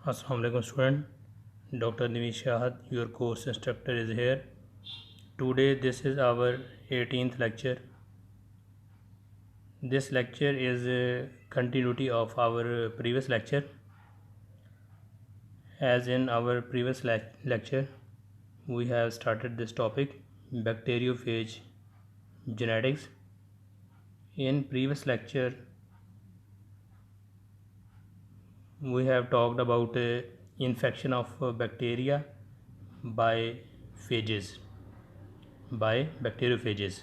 Assalamu alaikum student. Dr. Nivish Shahad, your course instructor is here. Today this is our 18th lecture. This lecture is a continuity of our previous lecture. As in our previous lecture, we have started this topic, bacteriophage genetics. In previous lecture, we have talked about infection of bacteria by phages, by bacteriophages.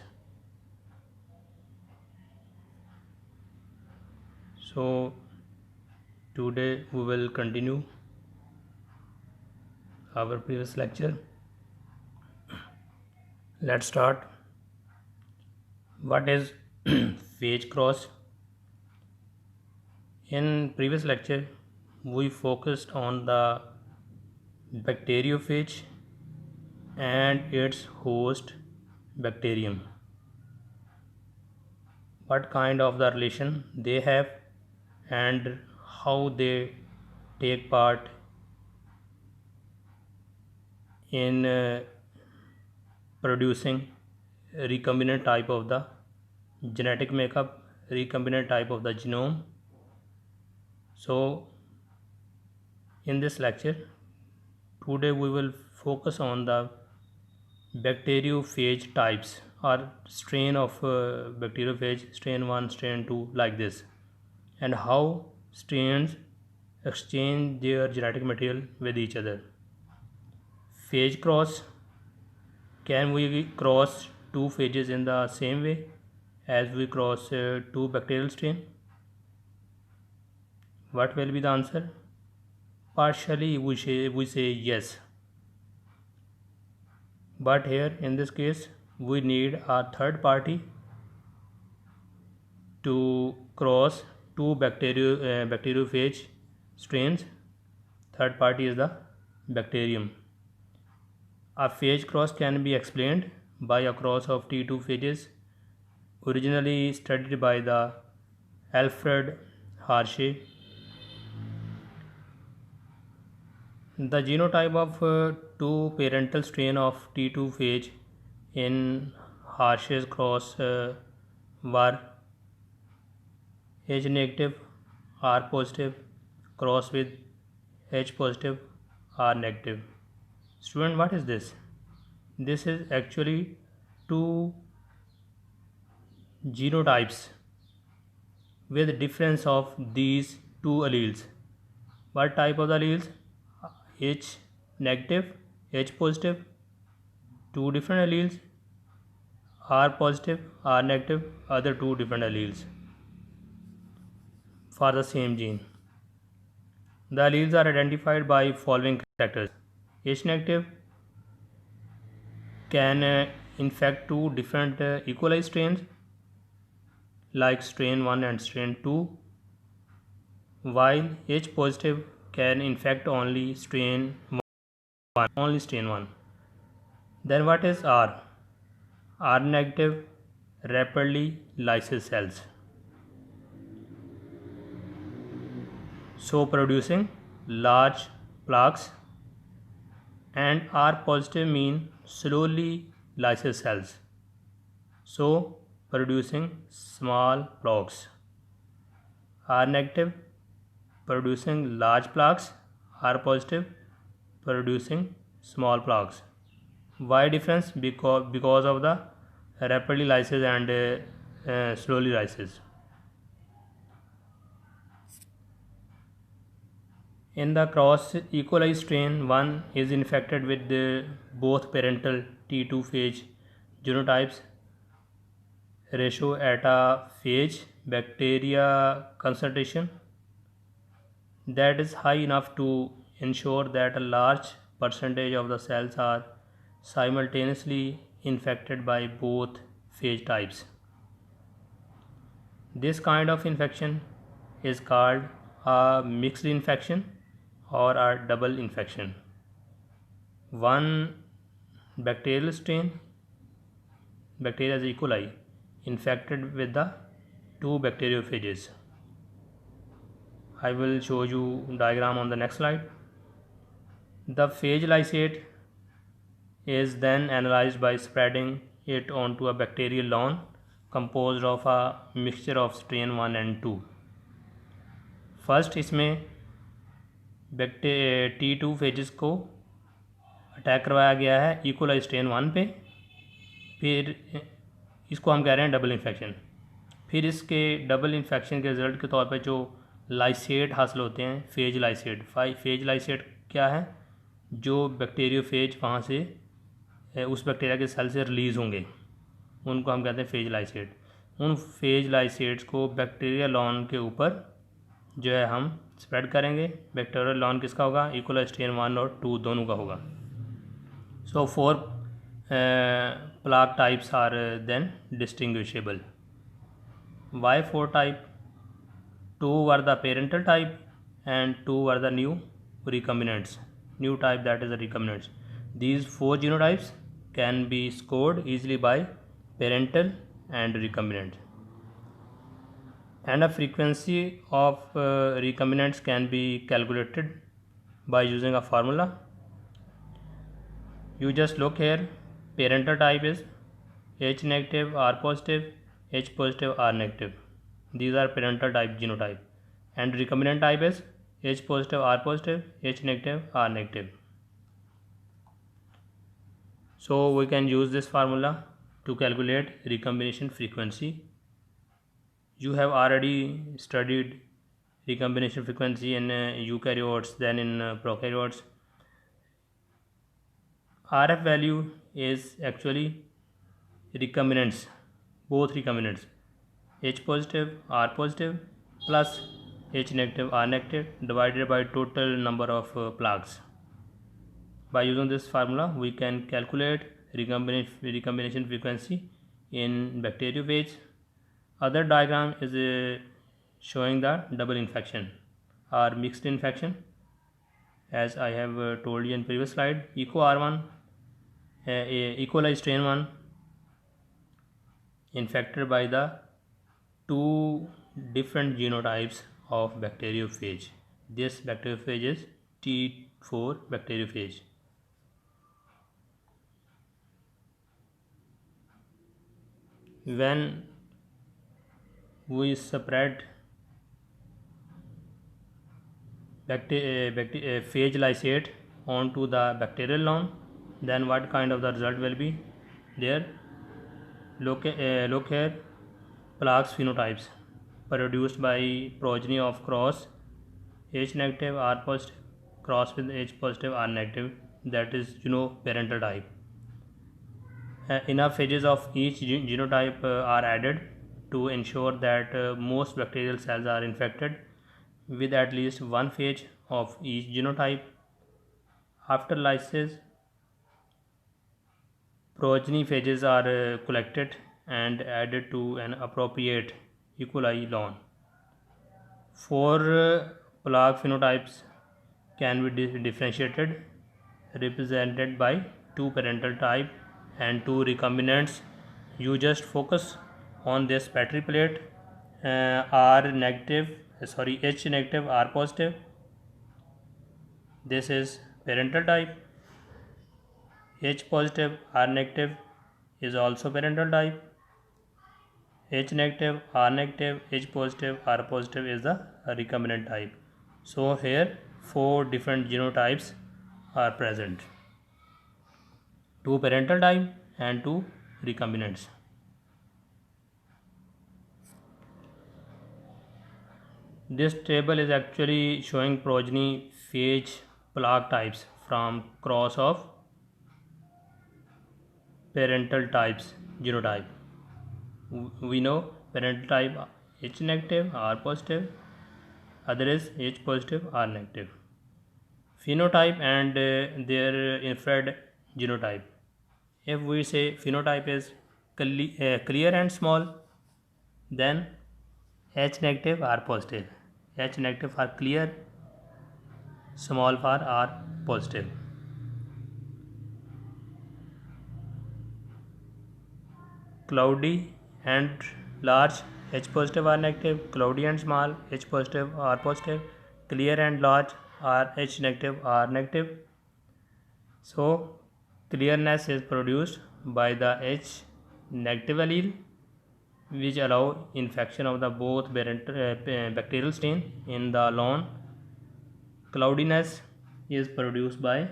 So today we will continue our previous lecture. Let's start. What is phage cross? In previous lecture we focused on the bacteriophage and its host bacterium. What kind of the relation they have and how they take part in producing recombinant type of the genetic makeup, recombinant type of the genome. So in this lecture today we will focus on the bacteriophage types or strain of bacteriophage, strain 1, strain 2, like this, and how strains exchange their genetic material with each other. Phage cross: can we cross two phages in the same way as we cross two bacterial strain? What will be the answer? Partially we say yes, but here in this case we need a third party to cross two bacteriophage strains. Third party is the bacterium. A phage cross can be explained by a cross of T2 phages, originally studied by the Alfred Hershey. The genotype of two parental strain of T2 phage in Hershey's cross were H negative, R positive, cross with H positive, R negative. Student, what is this? This is actually two genotypes with difference of these two alleles. What type of the alleles? H negative, H positive, two different alleles, R positive, R negative, other two different alleles for the same gene. The alleles are identified by following characters. H negative can infect two different E. coli strains like strain 1 and strain 2, while H positive can infect only strain 1, only strain 1. Then what is R? R negative rapidly lyses cells, so producing large plaques, and R positive mean slowly lyses cells, so producing small plaques. R negative producing large plaques, R positive producing small plaques. Why difference? Because of the rapidly lyses and slowly lyses. In the cross, E. coli strain 1 is infected with both parental T2 phage genotypes. Ratio at a phage bacteria concentration that is high enough to ensure that a large percentage of the cells are simultaneously infected by both phage types. This kind of infection is called a mixed infection or a double infection. One bacterial strain, Bacteria E. coli, infected with the two bacteriophages. I will show you diagram on the next slide. The phage lysate is then analyzed by spreading it onto a bacterial lawn composed of a mixture of strain 1 and 2. First इसमें T2 phases को attack करवाया गया है E coli strain 1 पे, फिर इसको हम कह रहे हैं डबल इन्फेक्शन। फिर इसके डबल इन्फेक्शन के रिजल्ट के तौर पे जो लाइसेट हासिल होते हैं, फेज लाइसेट। फेज लाइसेट क्या है? जो बैक्टीरियोफेज वहाँ से उस बैक्टीरिया के सेल से रिलीज़ होंगे, उनको हम कहते हैं फेज लाइसेट। उन फेज लाइसेट्स को बैक्टीरिया लॉन के ऊपर जो है हम स्प्रेड करेंगे। बैक्टीरियल लॉन किसका होगा? इकोलाई स्ट्रेन 1 और 2 दोनों का होगा। सो 4 plaque types are then distinguishable. Why 4 type? 2 were the parental type and 2 were the new recombinants. New type, that is the recombinants. These 4 genotypes can be scored easily by parental and recombinant. And a frequency of recombinants can be calculated by using a formula. You just look here. Parental type is H negative, R positive, H positive, R negative. These are parental type genotype. And recombinant type is H positive, R positive, H negative, R negative. So we can use this formula to calculate recombination frequency. You have already studied recombination frequency in eukaryotes, then in prokaryotes. RF value is actually recombinants, both recombinants, H positive, R positive plus H negative, R negative divided by total number of plaques. By using this formula, we can calculate recombination frequency in bacteriophage. Other diagram is showing the double infection or mixed infection. As I have told you in previous slide, EcoR1, E. coli strain 1 infected by the 2 different genotypes of bacteriophage. This bacteriophage is T4 bacteriophage. When we spread phage lysate onto the bacterial lawn, then what kind of the result will be there? Look here, plaques phenotypes produced by progeny of cross H negative, R positive cross with H positive, R negative, that is parental type. Enough phages of each genotype are added to ensure that most bacterial cells are infected with at least one phage of each genotype. After lysis, progeny phages are collected and added to an appropriate E. coli lawn. 4 plaque phenotypes can be differentiated, represented by 2 parental type and 2 recombinants. You just focus on this battery plate, H negative, R positive. This is parental type. H positive, R negative is also parental type. H negative, R negative, H positive, R positive is the recombinant type. So here 4 different genotypes are present. 2 parental type and 2 recombinants. This table is actually showing progeny phage plaque types from cross of parental types genotype. We know parental type H negative, R positive, other is H positive, R negative. Phenotype and their infrared genotype. If we say phenotype is clear and small, then H negative, R positive. H negative for clear, small for R positive. Cloudy and large H positive R negative, cloudy and small, H positive R positive, clear and large, R H negative R negative. So clearness is produced by the H negative allele, which allow infection of the both bacterial strain in the lawn. Cloudiness is produced by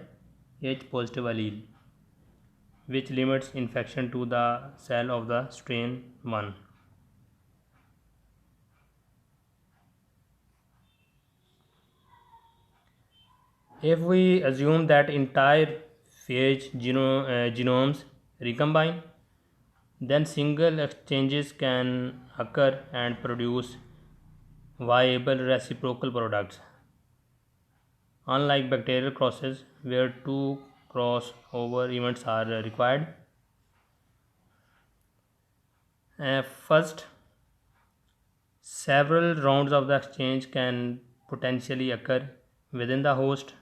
H positive allele, which limits infection to the cell of the strain 1. If we assume that entire phage genomes recombine, then single exchanges can occur and produce viable reciprocal products. Unlike bacterial crosses, where two crossover events are required. First, several rounds of the exchange can potentially occur within the host.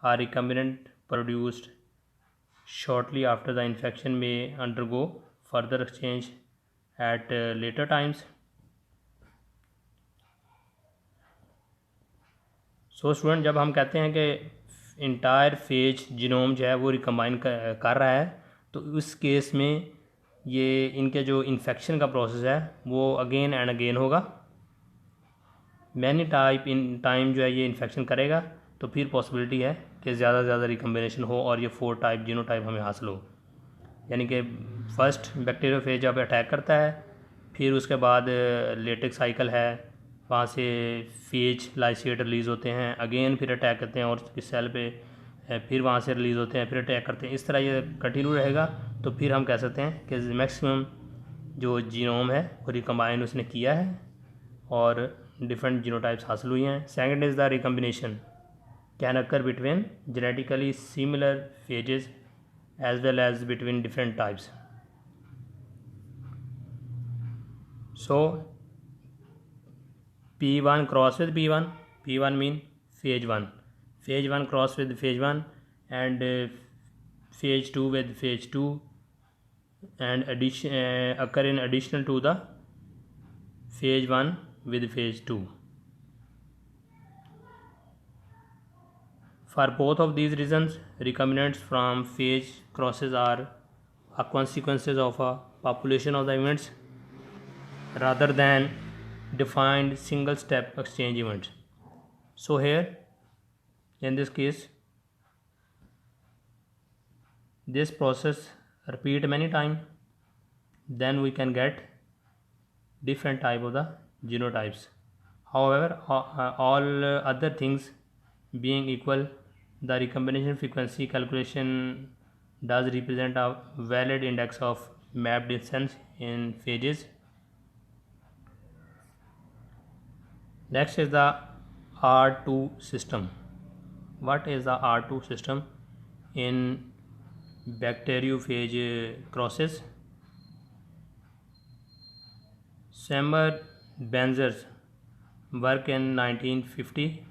A recombinant produced shortly after the infection may undergo further exchange at later times. So student, जब हम कहते हैं कि entire phase genome जो है वो recombine कर रहा है, तो उस केस में ये इनके जो इन्फेक्शन का प्रोसेस है वो अगेन एंड अगेन होगा. मैनी टाइम जो है ये इन्फेक्शन करेगा, तो फिर पॉसिबिलिटी है कि ज़्यादा से ज़्यादा रिकम्बिनेशन हो और ये 4 टाइप जीनोटाइप हमें हासिल हो. यानी कि फर्स्ट बैक्टीरियोफेज जब अटैक करता है, फिर उसके बाद लेटिक साइकिल है, वहाँ से फेज लाइसिएट रिलीज़ होते हैं, अगेन फिर अटैक करते हैं और इस सेल पे फिर वहाँ से रिलीज़ होते हैं, फिर अटैक करते हैं. इस तरह ये कंटिन्यू रहेगा. तो फिर हम कह सकते हैं कि मैक्सिमम जो जीनोम है वो रिकम्बाइन उसने किया है और डिफरेंट जीनोटाइप्स हासिल हुई हैं. Second is the recombination can occur between genetically similar phases as well as between different types. So P1 cross with P1, P1 mean phase 1, phase 1 cross with phase 1, and phase 2 with phase 2, and occur in additional to the phase 1 with phase 2. For both of these reasons, recombinants from phage crosses are a consequences of a population of the events rather than defined single step exchange events. So here in this case, this process repeat many times, then we can get different type of the genotypes. However, all other things being equal, the recombination frequency calculation does represent a valid index of map distance in phages. Next is the R2 system. What is the R2 system in bacteriophage crosses? Semmer-Benzer's work in 1950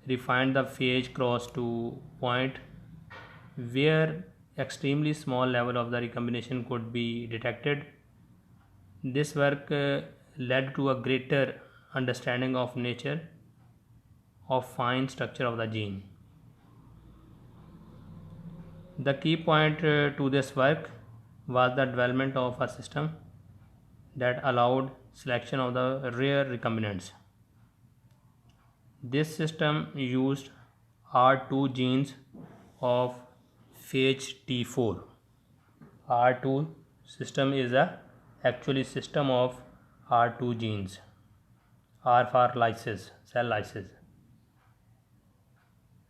refined the phage cross to point where extremely small level of the recombination could be detected. This work led to a greater understanding of nature of fine structure of the gene. The key point to this work was the development of a system that allowed selection of the rare recombinants. This system used R2 genes of phage T4. R2 system is a actually system of R2 genes. R for lysis, cell lysis.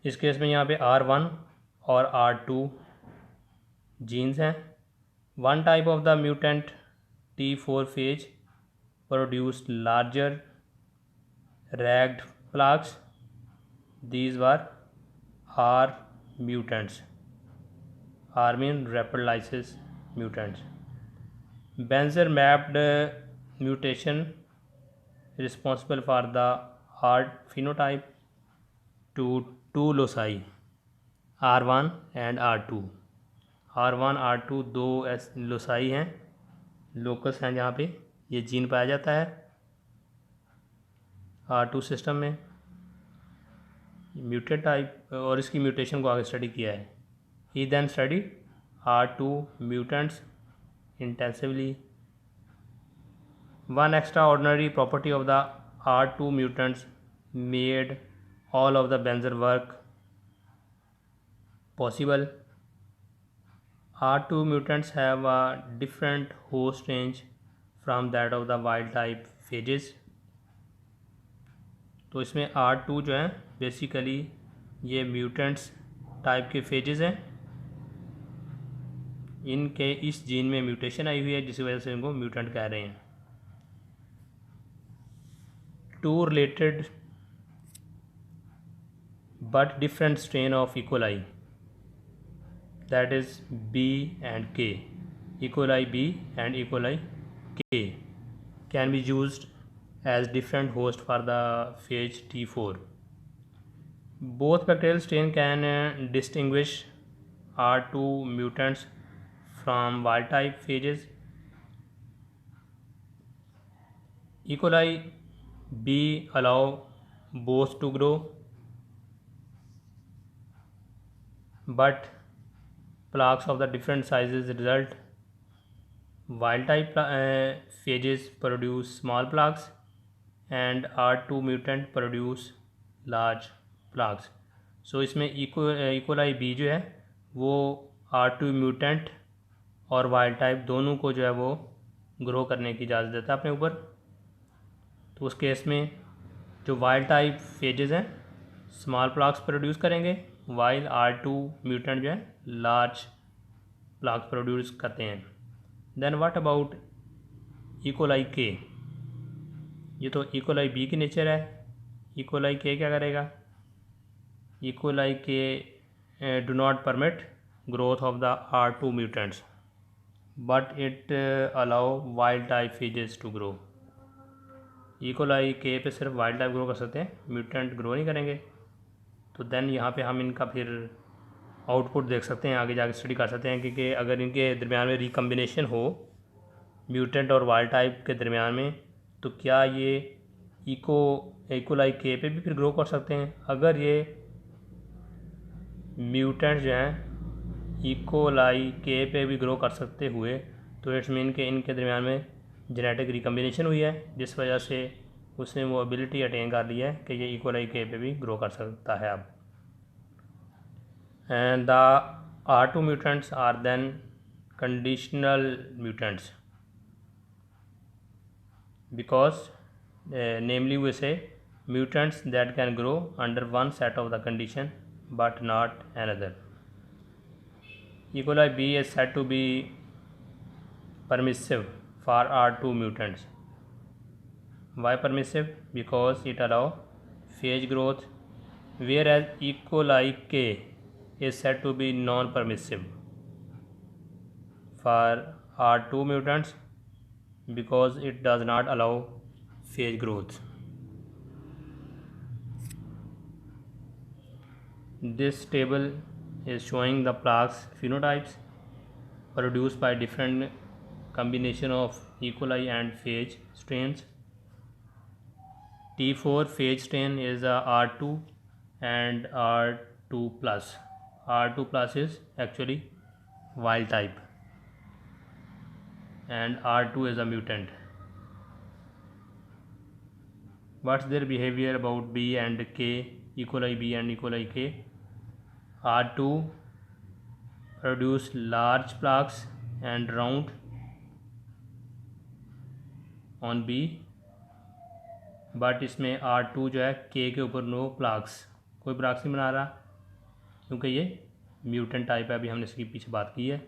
इस case में यहाँ पे R1 और R2 genes हैं. One type of the mutant T4 phage produced larger ragged plaques. These were R mutants. R mean rapid lysis mutants. Benzer mapped mutation responsible for the R phenotype to two loci, R1 and R2. R1 R2 दो loci हैं, locus हैं जहाँ पे ये gene पाया जाता है R2 system में म्यूटेड टाइप, और इसकी म्यूटेशन को आगे स्टडी किया है। He then study R2 mutants intensively. One extraordinary property of the R2 mutants made all of the Benzer work possible. R2 mutants have a different host range from that of the wild type phages. तो इसमें R2 जो है basically ये mutants type के phases हैं, इनके इस gene में म्यूटेशन आई हुई है जिस वजह से इनको म्यूटेंट कह रहे हैं। Two related but different strain of E. coli, that is B and K, E. coli B and E. coli K, can be used as different host for the phage T4. Both bacterial strain can distinguish R2 mutants from wild type phages. E. coli B allow both to grow, but plaques of the different sizes result. Wild type phages produce small plaques and R2 mutant produce large plaques. So इसमें E. coli B जो है वो R2 mutant और wild type दोनों को जो है वो ग्रो करने की इजाज़त देता है अपने ऊपर। तो उस केस में जो वाइल्ड टाइप फेजेस हैं स्मॉल प्लाक्स प्रोड्यूस करेंगे, वाइल R2 म्यूटेंट जो है लार्ज प्लाक्स प्रोड्यूस करते हैं। Then what about E. coli K? ये तो E. coli B की नेचर है। E. coli K क्या करेगा? E. coli K do not permit growth of the R2 mutants, but it allow wild type phages to grow. E. coli K पे सिर्फ wild type grow कर सकते हैं, mutant grow नहीं करेंगे। तो देन यहाँ पे हम इनका फिर आउटपुट देख सकते हैं, आगे जाके स्टडी कर सकते हैं कि अगर इनके दरमियान में रिकम्बिनेशन हो म्यूटेंट और वाइल्ड टाइप के दरमियान में, तो क्या ये E. coli K पे भी फिर ग्रो कर सकते हैं। अगर ये म्यूटेंट जो हैं E. coli K पे भी ग्रो कर सकते हुए, तो इट्स मीन के इनके दरमियान में जेनेटिक रिकम्बिनेशन हुई है जिस वजह से उसने वो एबिलिटी अटेन कर ली है कि ये E. coli K पे भी ग्रो कर सकता है अब। And the R2 mutants are then conditional mutants because namely we say mutants that can grow under one set of the condition but not another. E. coli B is said to be permissive for R2 mutants. Why permissive? Because it allow phage growth, whereas E. coli K is said to be non-permissive for R2 mutants because it does not allow phage growth. This table is showing the plaques phenotypes produced by different combination of E. coli and phage strains. T4 phage strain is a R2 and R2 plus. R2 plus is actually wild type and R2 is a mutant. What's their behavior about B and K, E. coli B and E. coli K? R2 produce large plaques and round on B, but इसमें R2 जो है K के ऊपर no plaques, कोई plaques नहीं बना रहा क्योंकि ये म्यूटेंट टाइप है, अभी हमने इसकी पीछे बात की है।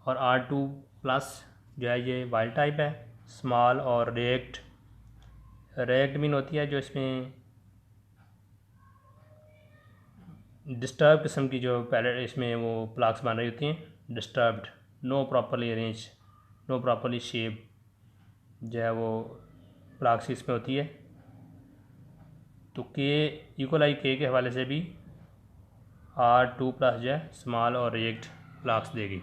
और R2 प्लस जो है ये वाइल्ड टाइप है, स्मॉल और रेक्ट मीन होती है जो इसमें डिस्टर्ब किस्म की जो पहले इसमें वो प्लाक्स बन रही होती हैं, disturbed, no properly arrange, no properly shape जो है वो प्लाक्स इसमें होती है। तो E. coli K के हवाले से भी R2 प्लस जो है स्मॉल और रेक्ट प्लाक्स देगी।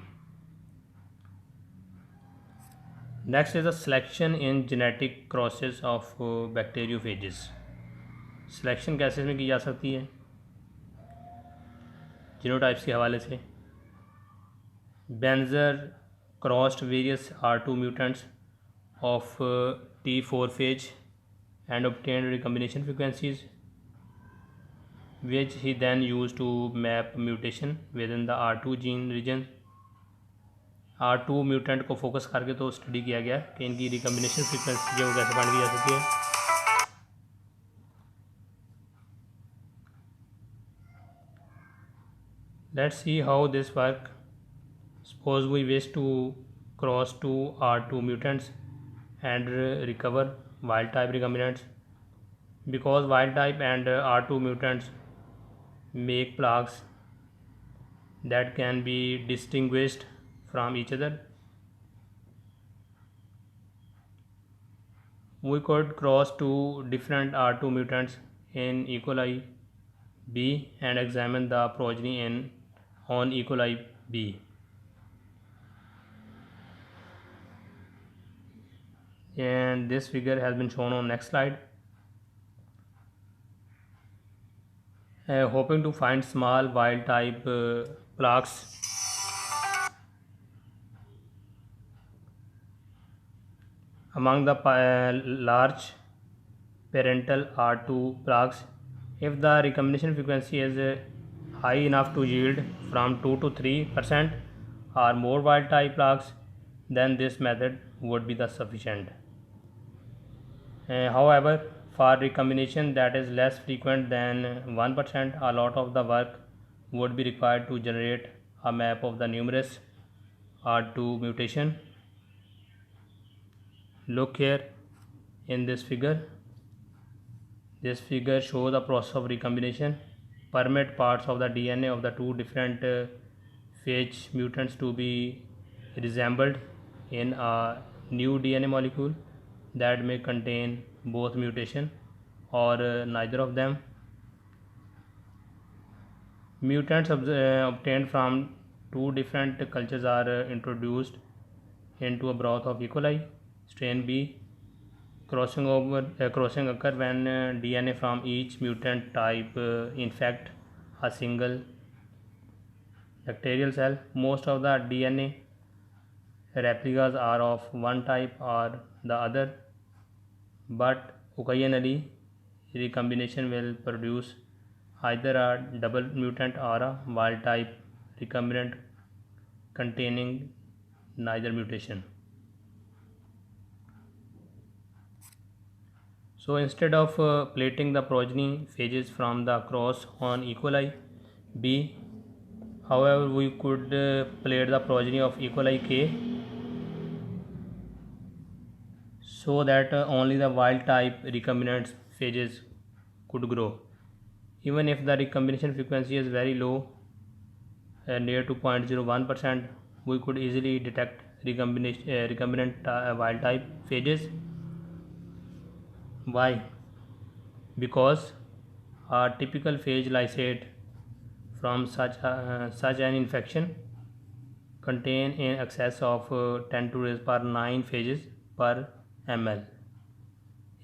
Next is the selection in genetic crosses of bacteriophages. Selection कैसे इसमें की जा सकती है जीनोटाइप्स के हवाले से. Benzer crossed various R2 mutants of T4 phage and obtained recombination frequencies, which he then used to map mutation within the R2 gene region. R2 mutant को फोकस करके तो स्टडी किया गया कि इनकी रिकम्बिनेशन फ्रीक्वेंसी जो कैसे फाइंड की जा सकती है. Let's see how this work. Suppose we wish to cross two R2 mutants and recover wild type recombinants. Because wild type and R2 mutants make plaques that can be distinguished from each other, we could cross two different R2 mutants in E. coli B and examine the progeny on E. coli B. And this figure has been shown on next slide. Hoping to find small wild type plaques among the large parental R2 plaques. If the recombination frequency is high enough to yield from 2 to 3% or more wild type plaques, then this method would be the sufficient. However, for recombination that is less frequent than 1%, a lot of the work would be required to generate a map of the numerous R2 mutation. Look here in this figure. This figure shows the process of recombination. Permit parts of the DNA of the two different phage mutants to be reassembled in a new DNA molecule that may contain both mutation or neither of them. Mutants obtained from two different cultures are introduced into a broth of E. coli strain B. Crossing occur when DNA from each mutant type infect a single bacterial cell. Most of the DNA replicas are of one type or the other, but occasionally recombination will produce either a double mutant or a wild type recombinant containing neither mutation. So instead of plating the progeny phages from the cross on E. coli B, however, we could plate the progeny of E. coli K so that only the wild type recombinant phages could grow. Even if the recombination frequency is very low, near to 0.01%, we could easily detect recombinant wild type phages. Why? Because a typical phage lysate from such an infection contain in excess of 10 to the raised power 9 phages per ml.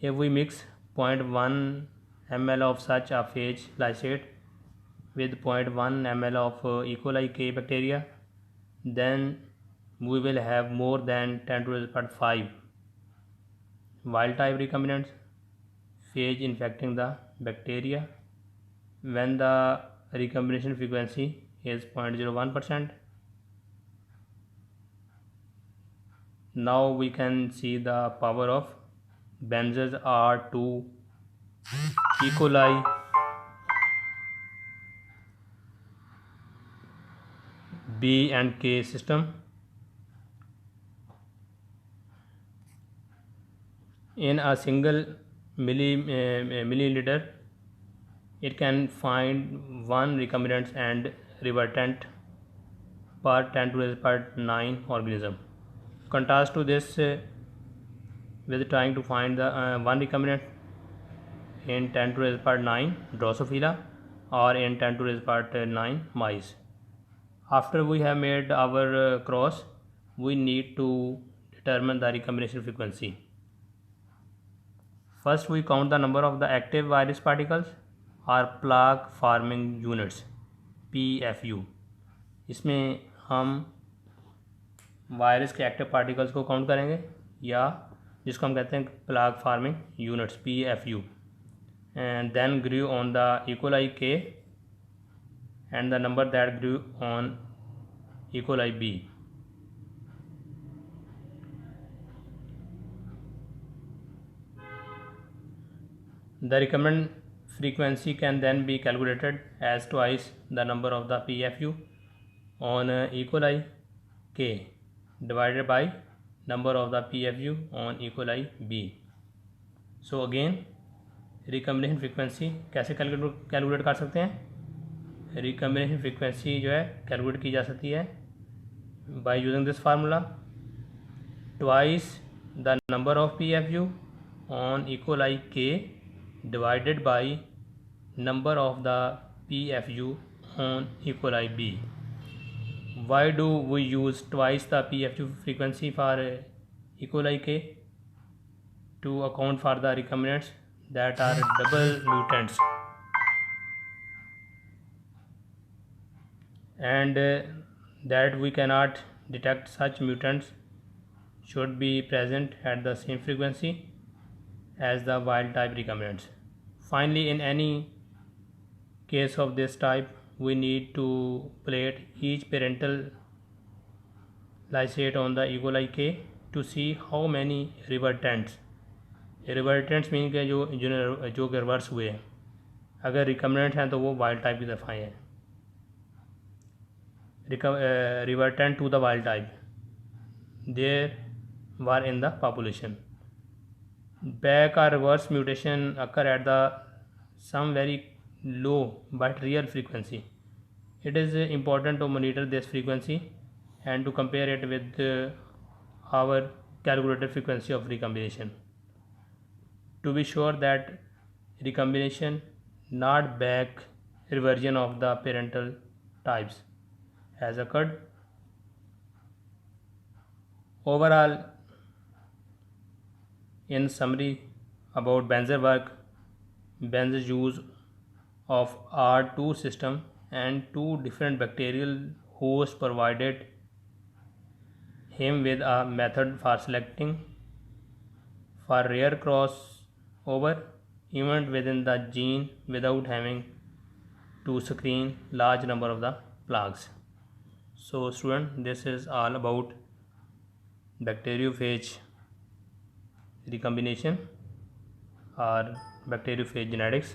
If we mix 0.1 ml of such a phage lysate with 0.1 ml of E. coli K bacteria, then we will have more than 10 to the raised power 5 wild type recombinants phage infecting the bacteria when the recombination frequency is 0.01%. Now we can see the power of Benzer's R2 E. coli B and K system. In a single milliliter, it can find one recombinant and revertant per 10 to the power 9 organism. Contrast to this with trying to find the one recombinant in 10 to the power 9 Drosophila or in 10 to the power 9 mice. After we have made our cross, we need to determine the recombination frequency. First, we count the number of the active virus particles or plaque forming units PFU. इसमें हम virus के active particles को count करेंगे या जिसको हम कहते हैं plaque forming units PFU. And then grew on the E. coli K and the number that grew on E. coli B. The recombinant frequency can then be calculated as twice the number of the PFU on E. coli K divided by number of the PFU on E. coli B. So again, recombination frequency कैसे calculate कर सकते हैं? Recombination frequency जो है calculate की जा सकती है by using this formula, twice the number of PFU on E. coli K divided by number of the PFU on E. coli B. Why do we use twice the PFU frequency for E. coli K? To account for the recombinants that are double mutants, and that we cannot detect such mutants should be present at the same frequency as the wild type recombinants. Finally, in any case of this type, we need to plate each parental lysate on the E. coli K to see how many revertants mean के जो reverse हुए हैं, अगर recombinant हैं तो वो wild type की तरफ आए हैं. Revertant to the wild type there were in the population. Back or reverse mutation occur at the some very low but real frequency. It is important to monitor this frequency and to compare it with our calculated frequency of recombination to be sure that recombination not back reversion of the parental types has occurred. Overall, in summary about Benzer work, Benzer's use of R2 system and two different bacterial hosts provided him with a method for selecting for rare crossover event within the gene without having to screen large number of the plaques. So student, this is all about bacteriophage recombination or bacteriophage genetics.